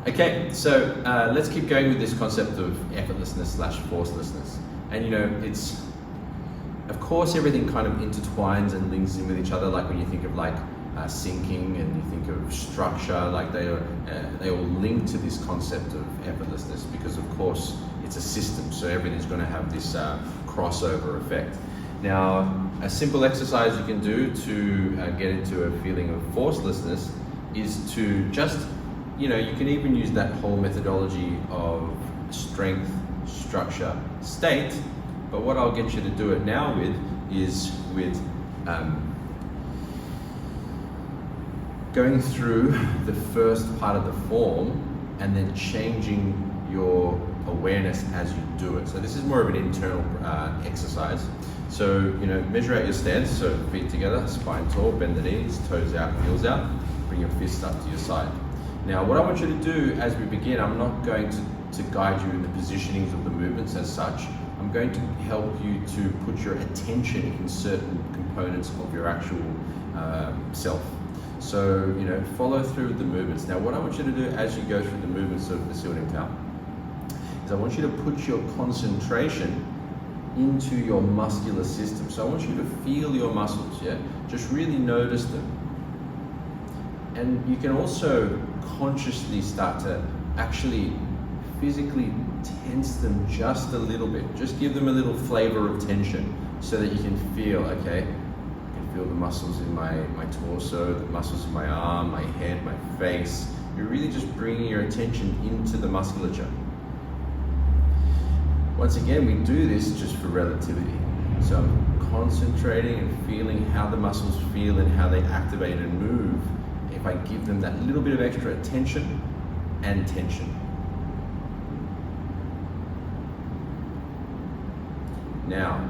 Okay, so let's keep going with this concept of effortlessness / forcelessness. And it's, of course, everything kind of intertwines and links in with each other. Like when you think of syncing and you think of structure, like they all link to this concept of effortlessness, because of course it's a system, so everything's going to have this crossover effect. Now, a simple exercise you can do to get into a feeling of forcelessness is to just, you can even use that whole methodology of strength, structure, state, but what I'll get you to do it now with is with going through the first part of the form and then changing your awareness as you do it. So this is more of an internal exercise. So, measure out your stance, so feet together, spine tall, bend the knees, toes out, heels out, bring your fists up to your side. Now, what I want you to do as we begin, I'm not going to guide you in the positionings of the movements as such. I'm going to help you to put your attention in certain components of your actual self. So, follow through the movements. Now, what I want you to do as you go through the movements of the Siu Tao is I want you to put your concentration into your muscular system. So I want you to feel your muscles, yeah? Just really notice them. And you can also consciously start to actually physically tense them just a little bit. Just give them a little flavor of tension so that you can feel, okay, I can feel the muscles in my torso, the muscles in my arm, my head, my face. You're really just bringing your attention into the musculature. Once again, we do this just for relativity. So I'm concentrating and feeling how the muscles feel and how they activate and move if I give them that little bit of extra attention and tension. Now,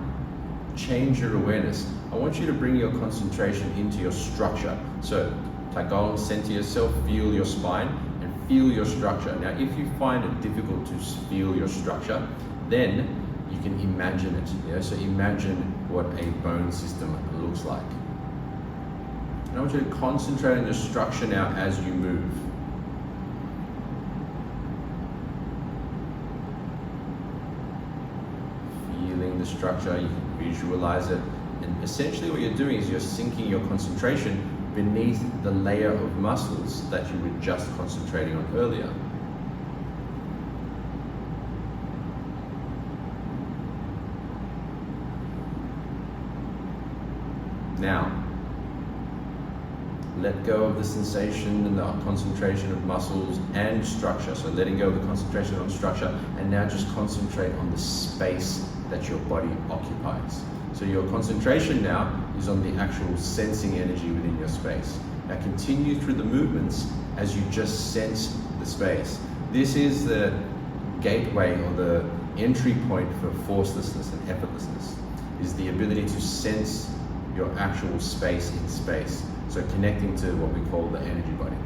change your awareness. I want you to bring your concentration into your structure. So, Tai Gong, center yourself, feel your spine, and feel your structure. Now, if you find it difficult to feel your structure, then you can imagine it. Yeah? So imagine what a bone system looks like. And I want you to concentrate on your structure now as you move. Feeling the structure, you can visualize it. And essentially what you're doing is you're sinking your concentration beneath the layer of muscles that you were just concentrating on earlier. Now, let go of the sensation and the concentration of muscles and structure. So letting go of the concentration on structure, and now just concentrate on the space that your body occupies. So your concentration now is on the actual sensing energy within your space. Now continue through the movements as you just sense the space. This is the gateway or the entry point for forcelessness and effortlessness, is the ability to sense your actual space in space. So connecting to what we call the energy body.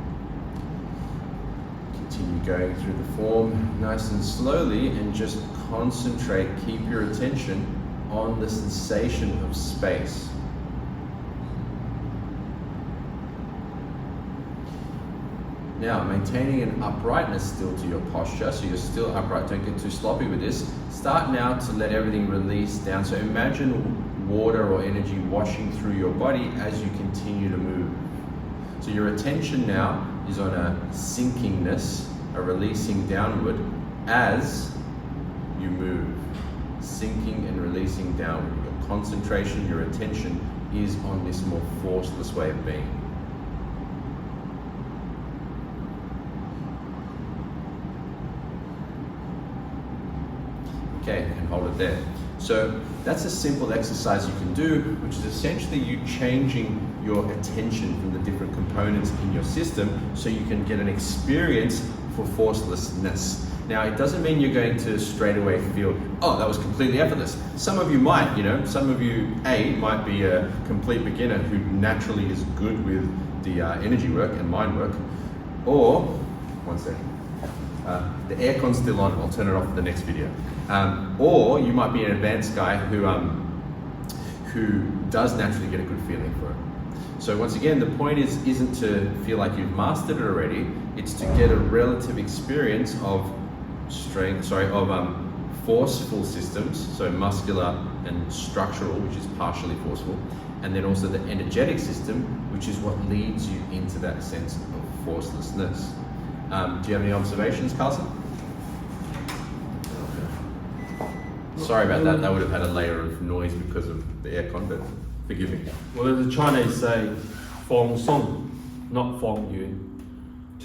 Continue going through the form nice and slowly, and just concentrate, keep your attention on the sensation of space. Now, maintaining an uprightness still to your posture, so you're still upright, don't get too sloppy with this. Start now to let everything release down. So imagine water or energy washing through your body as you continue to move. So your attention now is on a sinkingness, a releasing downward as you move. Sinking and releasing downward. Your concentration, your attention is on this more forceless way of being. Okay, and hold it there. So that's a simple exercise you can do, which is essentially you changing your attention from the different components in your system so you can get an experience for forcelessness. Now, it doesn't mean you're going to straight away feel, oh, that was completely effortless. Some of you might, some of you, might be a complete beginner who naturally is good with the energy work and mind work, or, one second. The aircon's still on, I'll turn it off for the next video. Or you might be an advanced guy who does naturally get a good feeling for it. So once again, the point isn't to feel like you've mastered it already. It's to get a relative experience of forceful systems, so muscular and structural, which is partially forceful, and then also the energetic system, which is what leads you into that sense of forcelessness. Do you have any observations, Carlson? Sorry about that. That would have had a layer of noise because of the aircon, but forgive me. Well, the Chinese say "fong song," not "fong yun."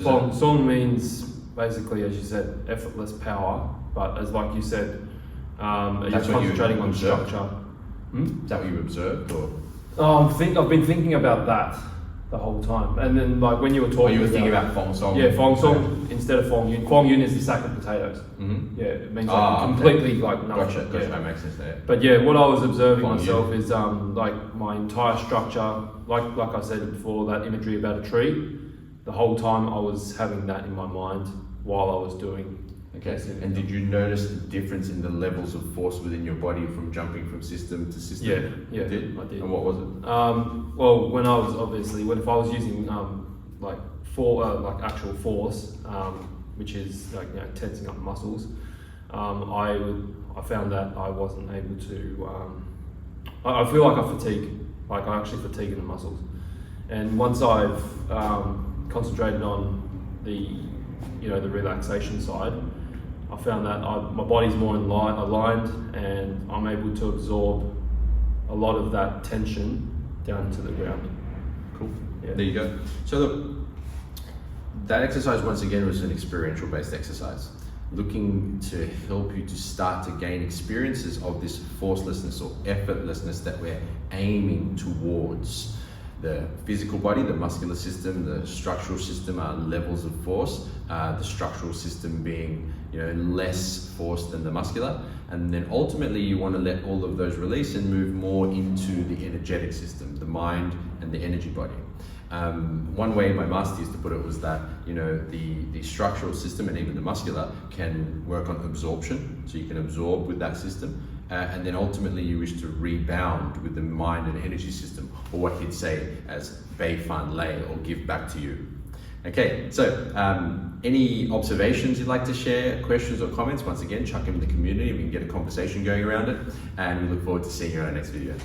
Fong song means basically, as you said, effortless power. But as like you said, you're concentrating on structure. Is that what you observed, or? I've been thinking about that the whole time, and then like when you were talking, you were thinking about Fong Song. Yeah, Fong Song instead of Fong Yun. Fong Yun is the sack of potatoes. Mm-hmm. Yeah, it means like completely like nothing. Gotcha. That makes sense there. But yeah, what I was observing Fong myself Yun. is like my entire structure, like I said before, that imagery about a tree. The whole time I was having that in my mind while I was doing. Okay, and did you notice the difference in the levels of force within your body from jumping from system to system? Yeah, I did. And what was it? Well, when I was if I was using like actual force, which is like tensing up muscles, I found that I wasn't able to. I feel like I fatigue, like I actually fatigue in the muscles, and once I've concentrated on the the relaxation side, I found that my body's more aligned, and I'm able to absorb a lot of that tension down to the ground. Cool. Yeah. There you go. So look, that exercise once again was an experiential based exercise, looking to help you to start to gain experiences of this forcelessness or effortlessness that we're aiming towards. The physical body, the muscular system, the structural system are levels of force. The structural system being, less force than the muscular, and then ultimately you want to let all of those release and move more into the energetic system, the mind and the energy body. One way my master used to put it was that the structural system and even the muscular can work on absorption, so you can absorb with that system. And then ultimately you wish to rebound with the mind and energy system, or what he'd say as Bei Fan Lei, or give back to you. Okay, so any observations you'd like to share, questions or comments, once again, chuck them in the community and we can get a conversation going around it. And we look forward to seeing you in our next video.